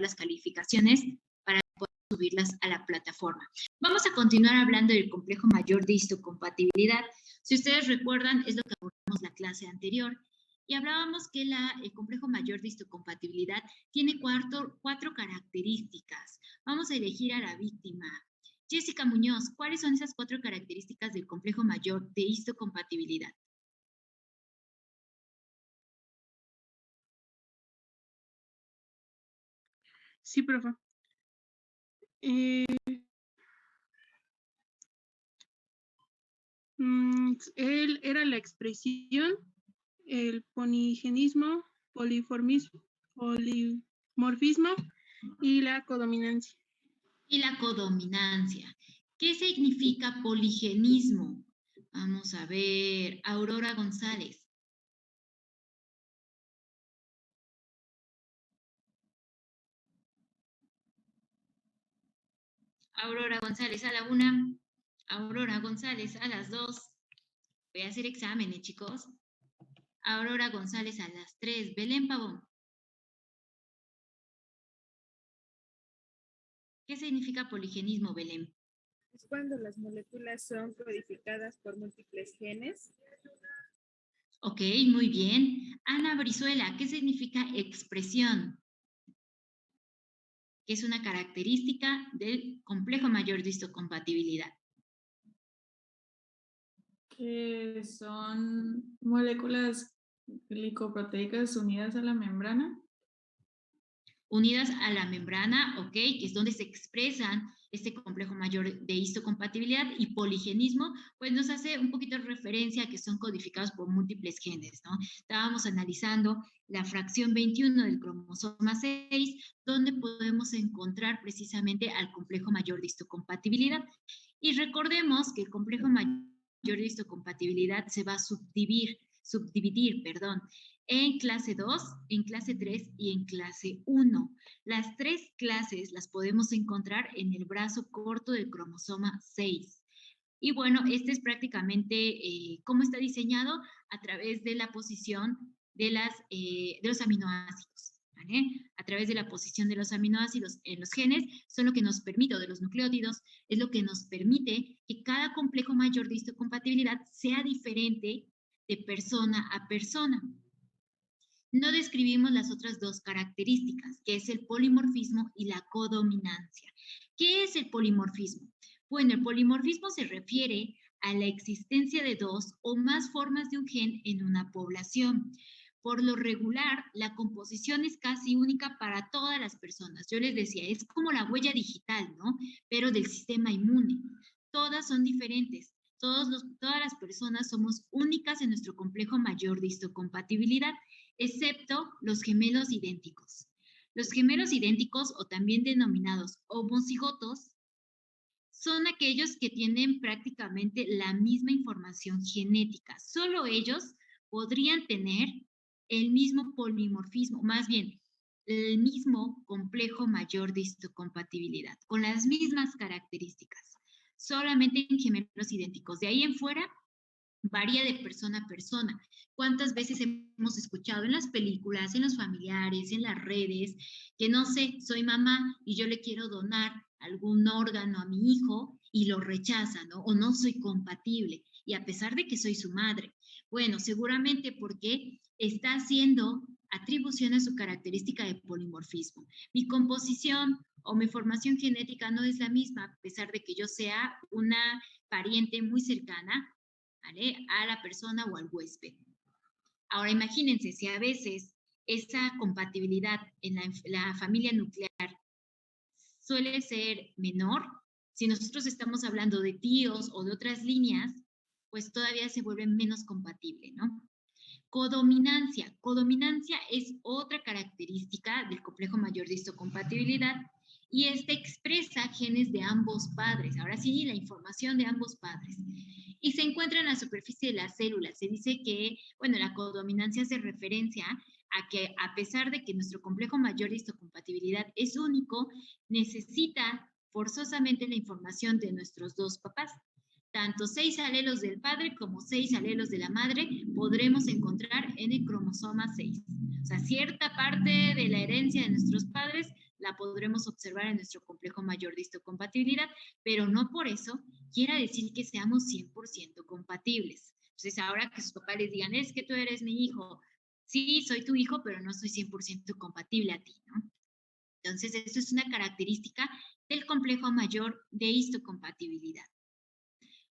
las calificaciones para poder subirlas a la plataforma. Vamos a continuar hablando del complejo mayor de histocompatibilidad. Si ustedes recuerdan, es lo que abordamos la clase anterior. Y hablábamos que el complejo mayor de histocompatibilidad tiene cuatro características. Vamos a elegir a la víctima. Jessica Muñoz, ¿cuáles son esas 4 características del complejo mayor de histocompatibilidad? Sí, profe. Él era la expresión, el poligenismo, polimorfismo y la codominancia. Y la codominancia. ¿Qué significa poligenismo? Vamos a ver, Aurora González. Aurora González a la 1, Aurora González a las 2. Voy a hacer exámenes, chicos. Aurora González a las 3. Belén Pavón. ¿Qué significa poligenismo, Belén? Es cuando las moléculas son codificadas por múltiples genes. Ok, muy bien. Ana Brizuela, ¿qué significa expresión? Que es una característica del complejo mayor de histocompatibilidad. Que son moléculas glicoproteicas unidas a la membrana. Unidas a la membrana, ok, que es donde se expresan este complejo mayor de histocompatibilidad, y poligenismo, pues nos hace un poquito de referencia a que son codificados por múltiples genes, ¿no? Estábamos analizando la fracción 21 del cromosoma 6, donde podemos encontrar precisamente al complejo mayor de histocompatibilidad. Y recordemos que el complejo mayor de histocompatibilidad se va a subdividir, en clase 2, en clase 3 y en clase 1. Las 3 clases las podemos encontrar en el brazo corto del cromosoma 6. Y bueno, este es prácticamente cómo está diseñado a través de la posición de los aminoácidos. ¿Vale? A través de la posición de los aminoácidos en los genes, son lo que nos permite, o de los nucleótidos, es lo que nos permite que cada complejo mayor de histocompatibilidad sea diferente de persona a persona. No describimos las otras 2 características, que es el polimorfismo y la codominancia. ¿Qué es el polimorfismo? Bueno, el polimorfismo se refiere a la existencia de 2 o más formas de un gen en una población. Por lo regular, la composición es casi única para todas las personas. Yo les decía, es como la huella digital, ¿no? Pero del sistema inmune. Todas son diferentes. Todas las personas somos únicas en nuestro complejo mayor de histocompatibilidad, excepto los gemelos idénticos. Los gemelos idénticos, o también denominados homocigotos, son aquellos que tienen prácticamente la misma información genética. Solo ellos podrían tener el mismo polimorfismo, más bien, el mismo complejo mayor de histocompatibilidad, con las mismas características, solamente en gemelos idénticos. De ahí en fuera, varía de persona a persona. ¿Cuántas veces hemos escuchado en las películas, en los familiares, en las redes, que no sé, soy mamá y yo le quiero donar algún órgano a mi hijo y lo rechaza, ¿no? O no soy compatible, y a pesar de que soy su madre? Bueno, seguramente porque está haciendo atribución a su característica de polimorfismo. Mi composición o mi formación genética no es la misma, a pesar de que yo sea una pariente muy cercana, ¿vale?, a la persona o al huésped. Ahora imagínense, si a veces esa compatibilidad en la familia nuclear suele ser menor, si nosotros estamos hablando de tíos o de otras líneas, pues todavía se vuelve menos compatible, ¿no? Codominancia. Codominancia es otra característica del complejo mayor de histocompatibilidad, y esta expresa genes de ambos padres. Ahora sí, la información de ambos padres. Y se encuentra en la superficie de las células. Se dice que, bueno, la codominancia hace referencia a que, a pesar de que nuestro complejo mayor de histocompatibilidad es único, necesita forzosamente la información de nuestros 2 papás. tanto 6 alelos del padre como 6 alelos de la madre podremos encontrar en el cromosoma 6. O sea, cierta parte de la herencia de nuestros padres la podremos observar en nuestro complejo mayor de histocompatibilidad, pero no por eso quiera decir que seamos 100% compatibles. Entonces, ahora que sus papás les digan, es que tú eres mi hijo, sí, soy tu hijo, pero no soy 100% compatible a ti, ¿no? Entonces, eso es una característica del complejo mayor de histocompatibilidad.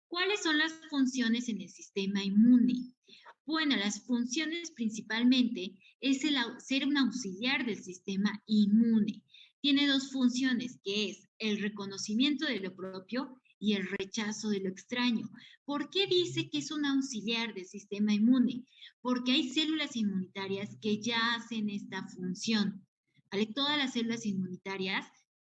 ¿Cuáles son las funciones en el sistema inmune? Bueno, las funciones principalmente es ser un auxiliar del sistema inmune. Tiene dos funciones, que es el reconocimiento de lo propio y el rechazo de lo extraño. ¿Por qué dice que es un auxiliar del sistema inmune? Porque hay células inmunitarias que ya hacen esta función. ¿Vale? Todas las células inmunitarias,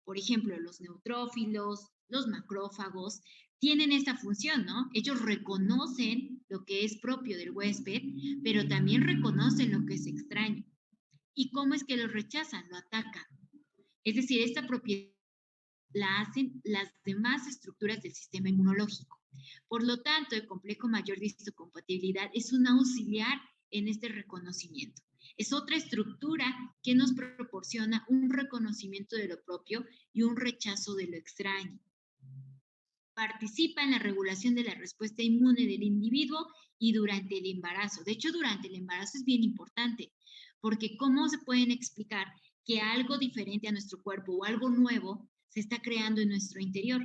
por ejemplo, los neutrófilos, los macrófagos, tienen esta función, ¿no? Ellos reconocen lo que es propio del huésped, pero también reconocen lo que es extraño. ¿Y cómo es que lo rechazan? Lo atacan. Es decir, esta propiedad la hacen las demás estructuras del sistema inmunológico. Por lo tanto, el complejo mayor de histocompatibilidad es un auxiliar en este reconocimiento. Es otra estructura que nos proporciona un reconocimiento de lo propio y un rechazo de lo extraño. Participa en la regulación de la respuesta inmune del individuo y durante el embarazo. De hecho, durante el embarazo es bien importante, porque ¿cómo se pueden explicar que algo diferente a nuestro cuerpo o algo nuevo se está creando en nuestro interior?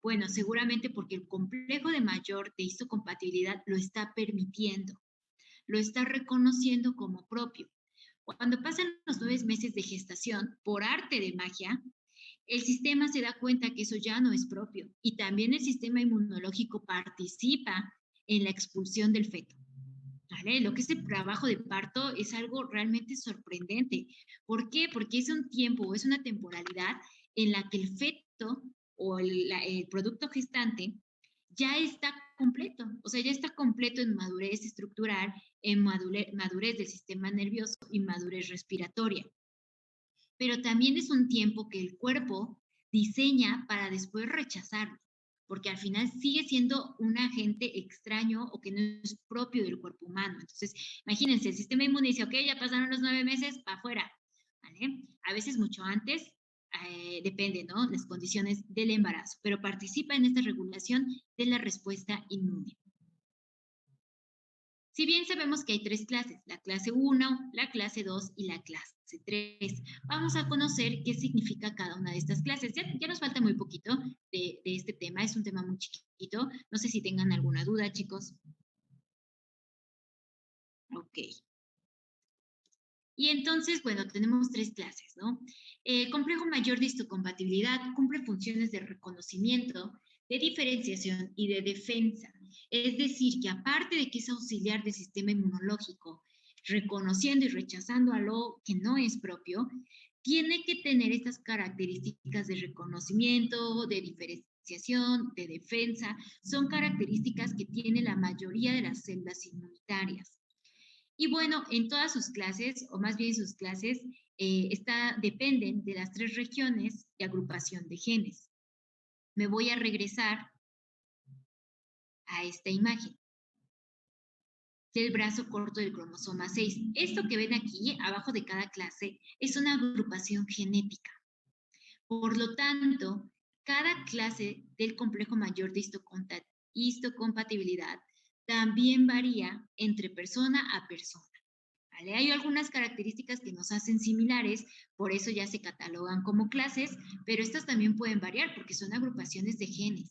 Bueno, seguramente porque el complejo de mayor de histocompatibilidad lo está permitiendo, lo está reconociendo como propio. Cuando pasan los 9 meses de gestación, por arte de magia, el sistema se da cuenta que eso ya no es propio y también el sistema inmunológico participa en la expulsión del feto. ¿Vale? Lo que es el trabajo de parto es algo realmente sorprendente. ¿Por qué? Porque es un tiempo, es una temporalidad en la que el feto o el producto gestante ya está completo, o sea, ya está completo en madurez estructural, en madurez del sistema nervioso y madurez respiratoria. Pero también es un tiempo que el cuerpo diseña para después rechazarlo, porque al final sigue siendo un agente extraño o que no es propio del cuerpo humano. Entonces, imagínense, el sistema inmune dice, ok, ya pasaron los 9 meses, para afuera, ¿vale? A veces mucho antes, depende, ¿no? Las condiciones del embarazo, pero participa en esta regulación de la respuesta inmune. Si bien sabemos que hay 3 clases, la clase 1, la clase 2 y la clase 3, vamos a conocer qué significa cada una de estas clases. Ya nos falta muy poquito de este tema, es un tema muy chiquito. No sé si tengan alguna duda, chicos. Ok. Y entonces, bueno, tenemos 3 clases, ¿no? El complejo mayor de histocompatibilidad cumple funciones de reconocimiento, de diferenciación y de defensa. Es decir, que aparte de que es auxiliar del sistema inmunológico, reconociendo y rechazando a lo que no es propio, tiene que tener estas características de reconocimiento, de diferenciación, de defensa. Son características que tiene la mayoría de las células inmunitarias. Y bueno, en todas sus clases, o más bien sus clases, dependen de las 3 regiones de agrupación de genes. Me voy a regresar a esta imagen del brazo corto del cromosoma 6. Esto que ven aquí, abajo de cada clase, es una agrupación genética. Por lo tanto, cada clase del complejo mayor de histocompatibilidad también varía entre persona a persona. ¿Vale? Hay algunas características que nos hacen similares, por eso ya se catalogan como clases, pero estas también pueden variar porque son agrupaciones de genes.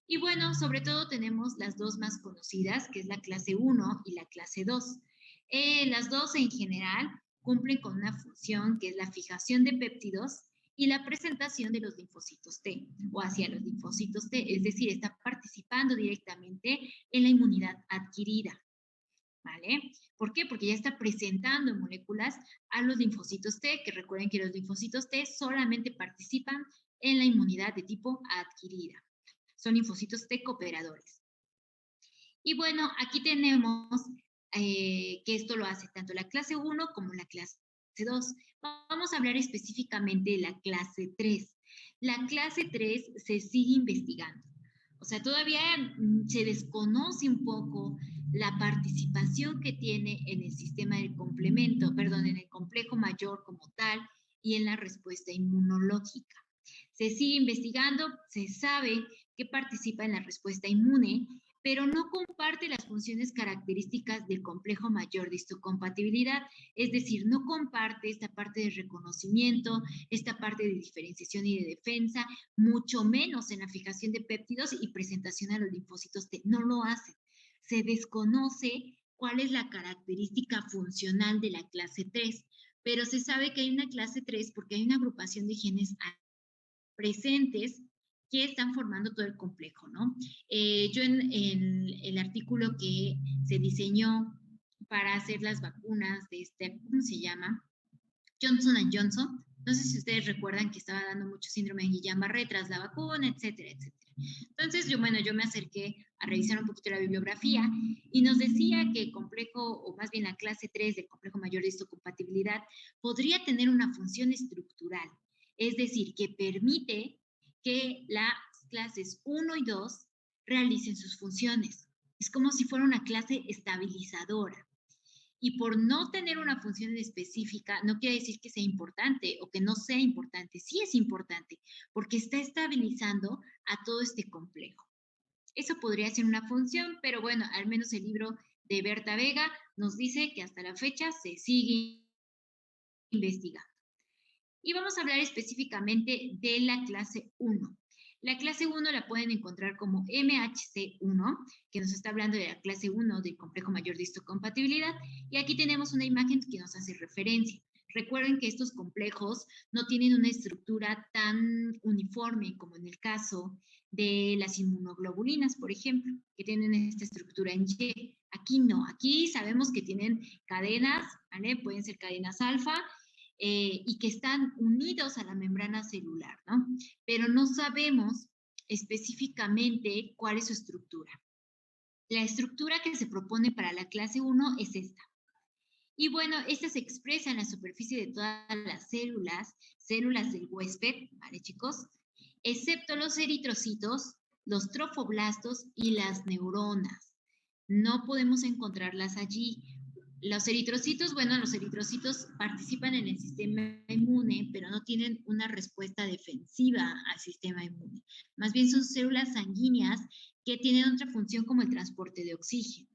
Y bueno, sobre todo tenemos las dos más conocidas, que es la clase 1 y la clase 2. Las dos en general cumplen con una función que es la fijación de péptidos y la presentación de los linfocitos T o hacia los linfocitos T, es decir, está participando directamente en la inmunidad adquirida. ¿Vale? ¿Por qué? Porque ya está presentando moléculas a los linfocitos T, que recuerden que los linfocitos T solamente participan en la inmunidad de tipo adquirida. Son linfocitos T cooperadores. Y bueno, aquí tenemos que esto lo hace tanto la clase 1 como la clase 2. Vamos a hablar específicamente de la clase 3. La clase 3 se sigue investigando. O sea, todavía se desconoce un poco la participación que tiene en el sistema del complemento, perdón, en el complejo mayor como tal y en la respuesta inmunológica. Se sigue investigando, se sabe que participa en la respuesta inmune, pero no comparte las funciones características del complejo mayor de histocompatibilidad, es decir, no comparte esta parte de reconocimiento, esta parte de diferenciación y de defensa, mucho menos en la fijación de péptidos y presentación a los linfocitos T. No lo hacen. Se desconoce cuál es la característica funcional de la clase 3, pero se sabe que hay una clase 3 porque hay una agrupación de genes presentes que están formando todo el complejo, ¿no? Yo en el artículo que se diseñó para hacer las vacunas de este, ¿cómo se llama? Johnson & Johnson. No sé si ustedes recuerdan que estaba dando mucho síndrome de Guillain-Barré tras la vacuna, etcétera, etcétera. Entonces, yo me acerqué a revisar un poquito la bibliografía y nos decía que el complejo, o más bien la clase 3 del complejo mayor de histocompatibilidad, podría tener una función estructural, es decir, que permite que las clases 1 y 2 realicen sus funciones. Es como si fuera una clase estabilizadora. Y por no tener una función específica, no quiere decir que sea importante o que no sea importante. Sí es importante, porque está estabilizando a todo este complejo. Eso podría ser una función, pero bueno, al menos el libro de Berta Vega nos dice que hasta la fecha se sigue investigando. Y vamos a hablar específicamente de la clase 1. La clase 1 la pueden encontrar como MHC1, que nos está hablando de la clase 1 del complejo mayor de histocompatibilidad, y aquí tenemos una imagen que nos hace referencia. Recuerden que estos complejos no tienen una estructura tan uniforme como en el caso de las inmunoglobulinas, por ejemplo, que tienen esta estructura en Y. Aquí no, aquí sabemos que tienen cadenas, ¿vale? Pueden ser cadenas alfa, y que están unidos a la membrana celular, ¿no? Pero no sabemos específicamente cuál es su estructura. La estructura que se propone para la clase 1 es esta. Y bueno, esta se expresa en la superficie de todas las células del huésped, ¿vale, chicos? Excepto los eritrocitos, los trofoblastos y las neuronas. No podemos encontrarlas allí. Los eritrocitos, bueno, los eritrocitos participan en el sistema inmune, pero no tienen una respuesta defensiva al sistema inmune. Más bien son células sanguíneas que tienen otra función como el transporte de oxígeno.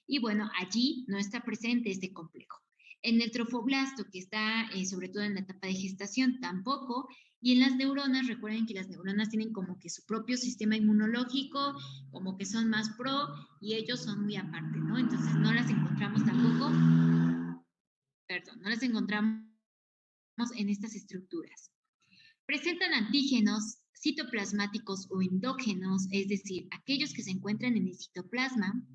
Y bueno, allí no está presente este complejo. En el trofoblasto, que está sobre todo en la etapa de gestación, tampoco. Y en las neuronas, recuerden que las neuronas tienen como que su propio sistema inmunológico, como que son más pro, y ellos son muy aparte, ¿no? Entonces no las encontramos tampoco, no las encontramos en estas estructuras. Presentan antígenos citoplasmáticos o endógenos, es decir, aquellos que se encuentran en el citoplasma,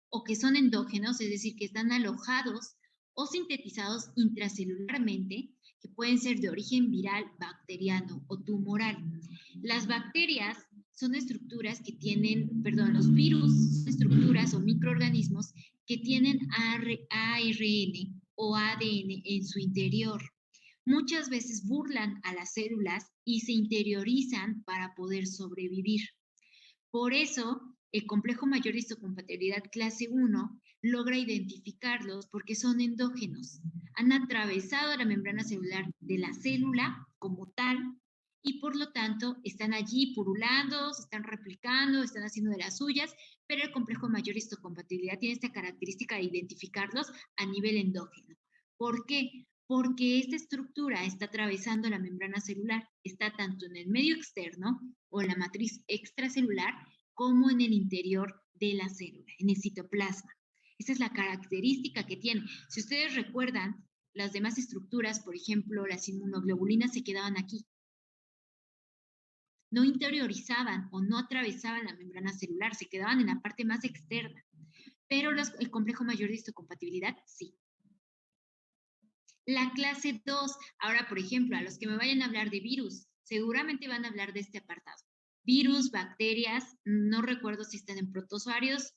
o que son endógenos, es decir, que están alojados o sintetizados intracelularmente, que pueden ser de origen viral, bacteriano o tumoral. Las bacterias son estructuras que tienen, los virus son estructuras o microorganismos que tienen ARN o ADN en su interior. Muchas veces burlan a las células y se interiorizan para poder sobrevivir. Por eso, el complejo mayor de histocompatibilidad clase 1 logra identificarlos porque son endógenos. Han atravesado la membrana celular de la célula como tal y por lo tanto están allí purulando, se están replicando, están haciendo de las suyas, pero el complejo mayor de histocompatibilidad tiene esta característica de identificarlos a nivel endógeno. ¿Por qué? Porque esta estructura está atravesando la membrana celular, está tanto en el medio externo o en la matriz extracelular como en el interior de la célula, en el citoplasma. Esa es la característica que tiene. Si ustedes recuerdan, las demás estructuras, por ejemplo, las inmunoglobulinas se quedaban aquí. No interiorizaban o no atravesaban la membrana celular, se quedaban en la parte más externa. Pero el complejo mayor de histocompatibilidad, sí. La clase 2, ahora, por ejemplo, a los que me vayan a hablar de virus, seguramente van a hablar de este apartado. Virus, bacterias, no recuerdo si están en protozoarios,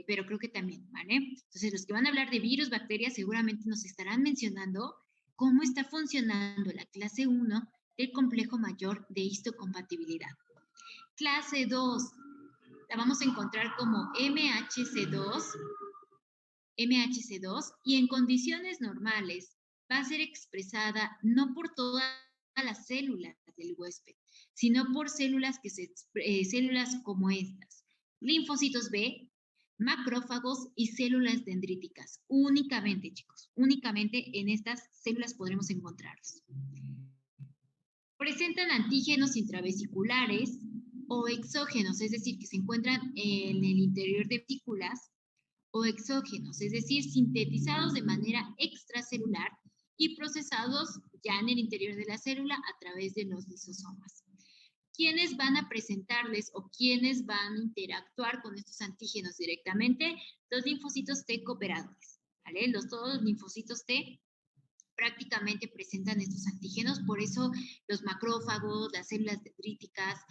pero creo que también, ¿vale? Entonces, los que van a hablar de virus, bacterias, seguramente nos estarán mencionando cómo está funcionando la clase 1 del complejo mayor de histocompatibilidad. Clase 2, la vamos a encontrar como MHC2, y en condiciones normales va a ser expresada no por todas las células del huésped, sino por células células como estas: linfocitos B, macrófagos y células dendríticas. Únicamente, chicos, únicamente en estas células podremos encontrarlos. Presentan antígenos intravesiculares o exógenos, es decir, que se encuentran en el interior de vesículas, o exógenos, es decir, sintetizados de manera extracelular y procesados ya en el interior de la célula a través de los lisosomas. ¿Quiénes van a presentarles o quiénes van a interactuar con estos antígenos directamente? Los linfocitos T cooperadores, ¿vale? Todos los linfocitos T prácticamente presentan estos antígenos, por eso los macrófagos, las células dendríticas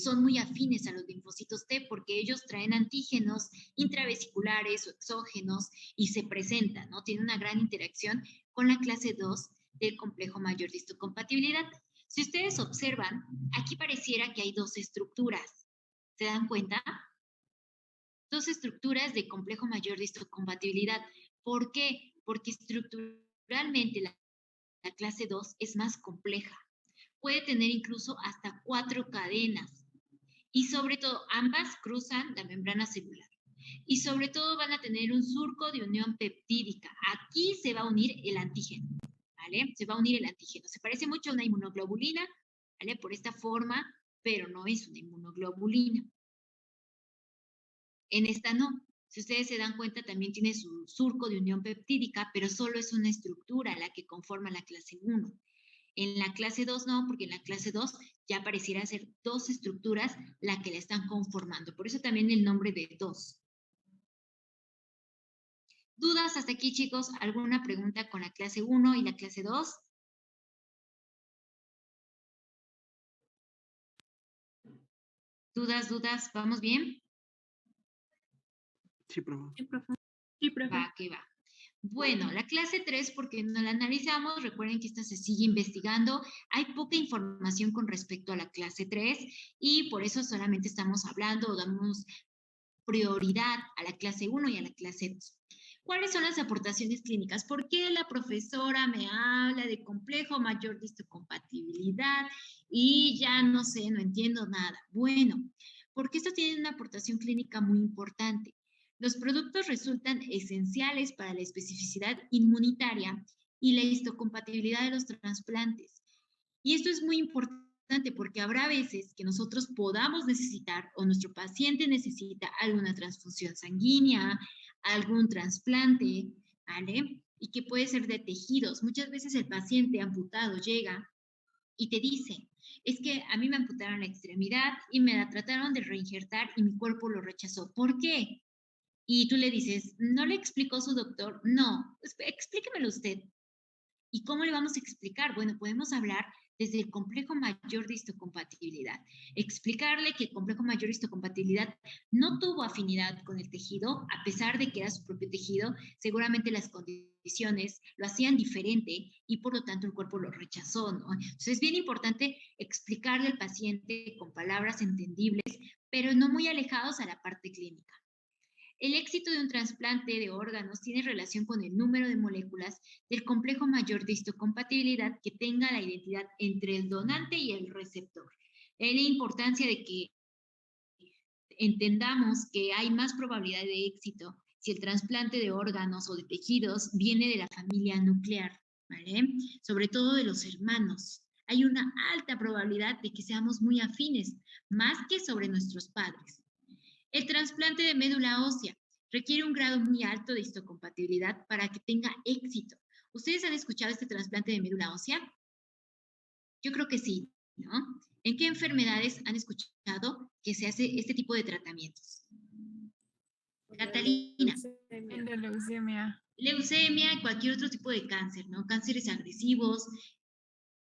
son muy afines a los linfocitos T, porque ellos traen antígenos intravesiculares o exógenos y se presentan, ¿no? Tienen una gran interacción con la clase 2 del complejo mayor de histocompatibilidad. Si ustedes observan, aquí pareciera que hay dos estructuras. ¿Se dan cuenta? Dos estructuras de complejo mayor de histocompatibilidad. ¿Por qué? Porque estructuralmente la clase 2 es más compleja. Puede tener incluso hasta 4 cadenas. Y sobre todo, ambas cruzan la membrana celular. Y sobre todo van a tener un surco de unión peptídica. Aquí se va a unir el antígeno, ¿vale? Se va a unir el antígeno. Se parece mucho a una inmunoglobulina, ¿vale? Por esta forma, pero no es una inmunoglobulina. En esta no. Si ustedes se dan cuenta, también tiene su surco de unión peptídica, pero solo es una estructura la que conforma la clase 1. En la clase 2 no, porque en la clase 2 ya pareciera ser dos estructuras la que la están conformando. Por eso también el nombre de 2. ¿Dudas hasta aquí, chicos? ¿Alguna pregunta con la clase 1 y la clase 2? ¿Dudas? ¿Vamos bien? Sí, profe. Sí, profe. Sí, profe. Va, que va. Bueno, la clase 3, porque no la analizamos, recuerden que esta se sigue investigando, hay poca información con respecto a la clase 3 y por eso solamente estamos hablando o damos prioridad a la clase 1 y a la clase 2. ¿Cuáles son las aportaciones clínicas? ¿Por qué la profesora me habla de complejo mayor de histocompatibilidad y ya no sé, no entiendo nada? Bueno, porque esto tiene una aportación clínica muy importante. Los productos resultan esenciales para la especificidad inmunitaria y la histocompatibilidad de los trasplantes. Y esto es muy importante porque habrá veces que nosotros podamos necesitar o nuestro paciente necesita alguna transfusión sanguínea, algún trasplante, ¿vale? Y que puede ser de tejidos. Muchas veces el paciente amputado llega y te dice, es que a mí me amputaron la extremidad y me la trataron de reinjertar y mi cuerpo lo rechazó. ¿Por qué? Y tú le dices, ¿no le explicó su doctor? No, explíquemelo usted. ¿Y cómo le vamos a explicar? Bueno, podemos hablar desde el complejo mayor de histocompatibilidad. Explicarle que el complejo mayor de histocompatibilidad no tuvo afinidad con el tejido, a pesar de que era su propio tejido, seguramente las condiciones lo hacían diferente y por lo tanto el cuerpo lo rechazó, ¿no? Entonces es bien importante explicarle al paciente con palabras entendibles, pero no muy alejados a la parte clínica. El éxito de un trasplante de órganos tiene relación con el número de moléculas del complejo mayor de histocompatibilidad que tenga la identidad entre el donante y el receptor. Es la importancia de que entendamos que hay más probabilidad de éxito si el trasplante de órganos o de tejidos viene de la familia nuclear, ¿vale? Sobre todo de los hermanos. Hay una alta probabilidad de que seamos muy afines, más que sobre nuestros padres. El trasplante de médula ósea requiere un grado muy alto de histocompatibilidad para que tenga éxito. ¿Ustedes han escuchado este trasplante de médula ósea? Yo creo que sí, ¿no? ¿En qué enfermedades han escuchado que se hace este tipo de tratamientos? Catalina. En la leucemia. Leucemia y cualquier otro tipo de cáncer, ¿no? Cánceres agresivos,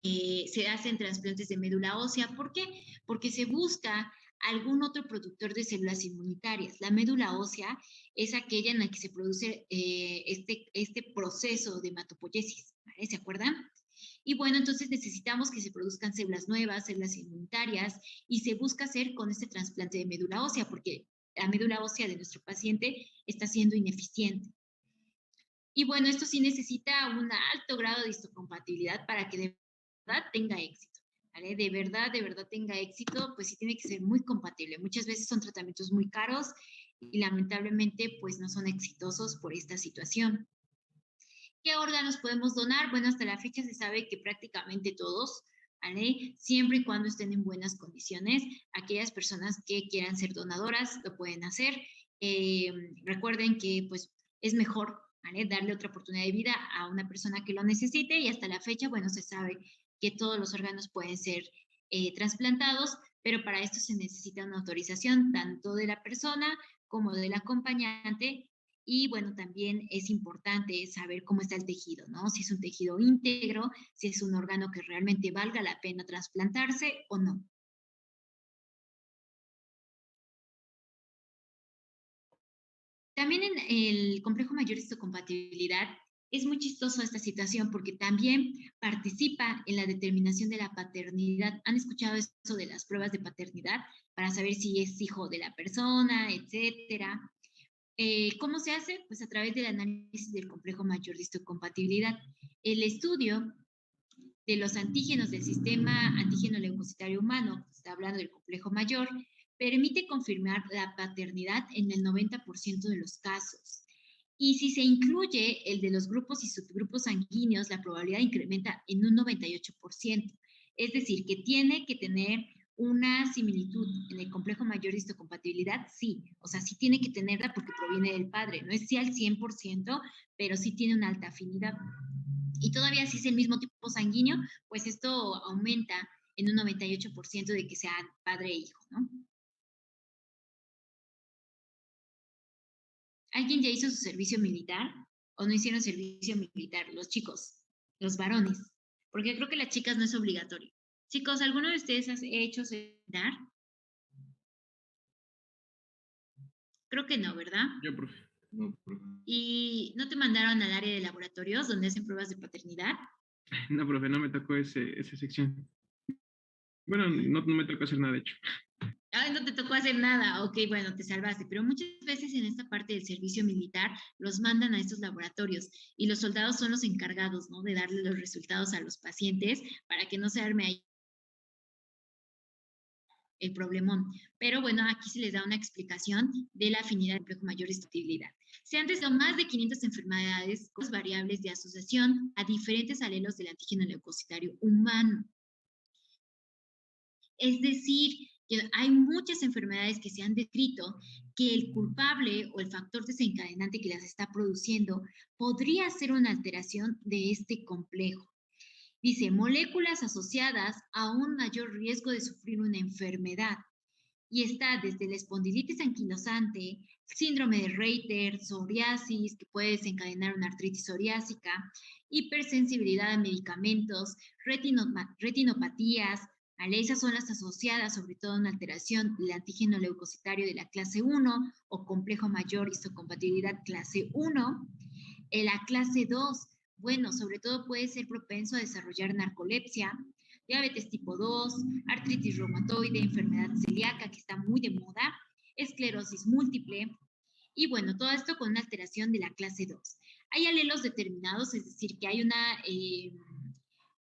se hacen trasplantes de médula ósea. ¿Por qué? Porque se busca algún otro productor de células inmunitarias. La médula ósea es aquella en la que se produce este proceso de hematopoiesis, ¿vale? ¿Se acuerdan? Y bueno, entonces necesitamos que se produzcan células nuevas, células inmunitarias, y se busca hacer con este trasplante de médula ósea, porque la médula ósea de nuestro paciente está siendo ineficiente. Y bueno, esto sí necesita un alto grado de histocompatibilidad para que de verdad tenga éxito. ¿Vale? De verdad tenga éxito, pues sí tiene que ser muy compatible. Muchas veces son tratamientos muy caros y lamentablemente pues no son exitosos por esta situación. ¿Qué órganos podemos donar? Bueno, hasta la fecha se sabe que prácticamente todos, ¿vale? Siempre y cuando estén en buenas condiciones. Aquellas personas que quieran ser donadoras lo pueden hacer. Recuerden que pues es mejor, ¿vale? Darle otra oportunidad de vida a una persona que lo necesite y hasta la fecha, bueno, se sabe que todos los órganos pueden ser trasplantados, pero para esto se necesita una autorización tanto de la persona como del acompañante. Y bueno, también es importante saber cómo está el tejido, ¿no? Si es un tejido íntegro, si es un órgano que realmente valga la pena trasplantarse o no. También en el complejo mayor histocompatibilidad es muy chistoso esta situación porque también participa en la determinación de la paternidad. ¿Han escuchado eso de las pruebas de paternidad para saber si es hijo de la persona, etcétera? ¿Cómo se hace? Pues a través del análisis del complejo mayor de histocompatibilidad. El estudio de los antígenos del sistema antígeno leucocitario humano, está hablando del complejo mayor, permite confirmar la paternidad en el 90% de los casos. Y si se incluye el de los grupos y subgrupos sanguíneos, la probabilidad incrementa en un 98%. Es decir, que tiene que tener una similitud en el complejo mayor de histocompatibilidad, sí. O sea, sí tiene que tenerla porque proviene del padre. No es sí al 100%, pero sí tiene una alta afinidad. Y todavía si es el mismo tipo sanguíneo, pues esto aumenta en un 98% de que sean padre e hijo, ¿no? ¿Alguien ya hizo su servicio militar o no hicieron servicio militar? Los chicos, los varones, porque creo que las chicas no es obligatorio. Chicos, ¿alguno de ustedes ha hecho servicio militar? Creo que no, ¿verdad? Yo, profe. No, profe. ¿Y no te mandaron al área de laboratorios donde hacen pruebas de paternidad? No, profe, no me tocó esa sección. Bueno, no me tocó hacer nada, de hecho. Ay, no te tocó hacer nada. Ok, bueno, te salvaste. Pero muchas veces en esta parte del servicio militar los mandan a estos laboratorios y los soldados son los encargados, ¿no? De darle los resultados a los pacientes para que no se arme ahí el problemón. Pero bueno, aquí se les da una explicación de la afinidad del complejo mayor estabilidad. Se han descrito más de 500 enfermedades con variables de asociación a diferentes alelos del antígeno leucocitario humano. Es decir, que hay muchas enfermedades que se han descrito que el culpable o el factor desencadenante que las está produciendo podría ser una alteración de este complejo. Dice, moléculas asociadas a un mayor riesgo de sufrir una enfermedad. Y está desde la espondilitis anquilosante, síndrome de Reiter, psoriasis, que puede desencadenar una artritis psoriásica, hipersensibilidad a medicamentos, retinopatías, ¿vale? Esas son las asociadas sobre todo a una alteración del antígeno leucocitario de la clase 1 o complejo mayor histocompatibilidad clase 1. La clase 2, bueno, sobre todo puede ser propenso a desarrollar narcolepsia, diabetes tipo 2, artritis reumatoide, enfermedad celíaca que está muy de moda, esclerosis múltiple y bueno, todo esto con una alteración de la clase 2. Hay alelos determinados, es decir, que hay una,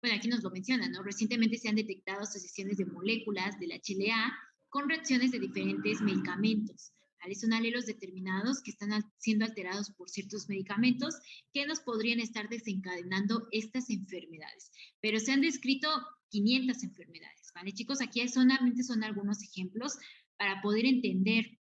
bueno, aquí nos lo mencionan, ¿no? Recientemente se han detectado asociaciones de moléculas del HLA con reacciones de diferentes medicamentos. ¿Vale? Son alelos determinados que están siendo alterados por ciertos medicamentos que nos podrían estar desencadenando estas enfermedades. Pero se han descrito 500 enfermedades, ¿vale? Chicos, aquí solamente son algunos ejemplos para poder entender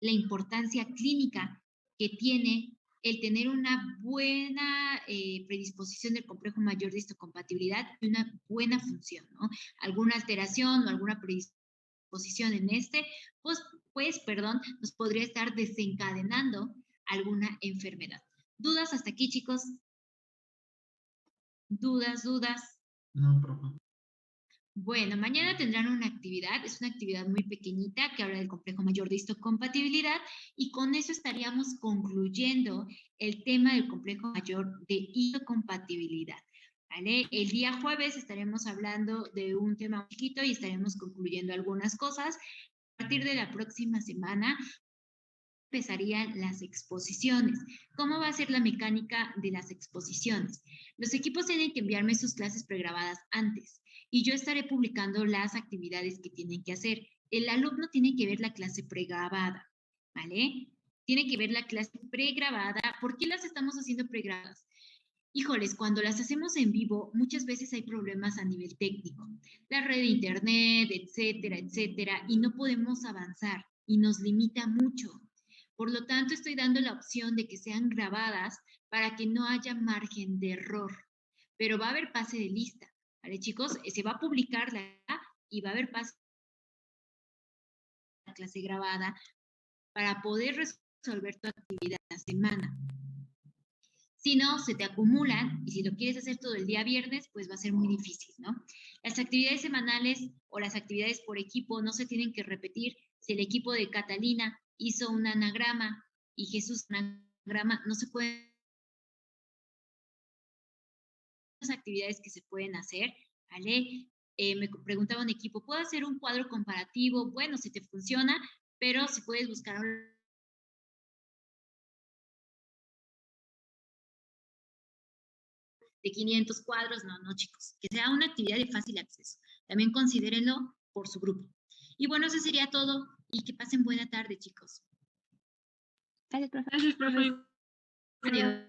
la importancia clínica que tiene el tener una buena predisposición del complejo mayor de histocompatibilidad y una buena función, ¿no? Alguna alteración o alguna predisposición en este, pues, perdón, nos podría estar desencadenando alguna enfermedad. ¿Dudas hasta aquí, chicos? ¿Dudas? No, profe. Bueno, mañana tendrán una actividad, es una actividad muy pequeñita que habla del complejo mayor de histocompatibilidad y con eso estaríamos concluyendo el tema del complejo mayor de histocompatibilidad. ¿vale? El día jueves estaremos hablando de un tema chiquito y estaremos concluyendo algunas cosas. A partir de la próxima semana empezarían las exposiciones. ¿Cómo va a ser la mecánica de las exposiciones? Los equipos tienen que enviarme sus clases pregrabadas antes y yo estaré publicando las actividades que tienen que hacer. El alumno tiene que ver la clase pregrabada, ¿vale? Tiene que ver la clase pregrabada. ¿Por qué las estamos haciendo pregrabadas? Híjoles, cuando las hacemos en vivo, muchas veces hay problemas a nivel técnico. La red de internet, etcétera, etcétera, y no podemos avanzar y nos limita mucho. Por lo tanto, estoy dando la opción de que sean grabadas para que no haya margen de error. Pero va a haber pase de lista, ¿vale, chicos? Se va a publicar y va a haber pase de la clase grabada para poder resolver tu actividad la semana. Si no, se te acumulan y si lo quieres hacer todo el día viernes, pues va a ser muy difícil, ¿no? Las actividades semanales o las actividades por equipo no se tienen que repetir. Si el equipo de Catalina hizo un anagrama y Jesús un anagrama, no se pueden las actividades que se pueden hacer, ¿vale? Me preguntaba un equipo, ¿puedo hacer un cuadro comparativo? Bueno, si te funciona, pero si puedes buscar de 500 cuadros, no, chicos, que sea una actividad de fácil acceso. También considérenlo por su grupo. Y bueno, eso sería todo y que pasen buena tarde, chicos. Gracias, profe. Adiós.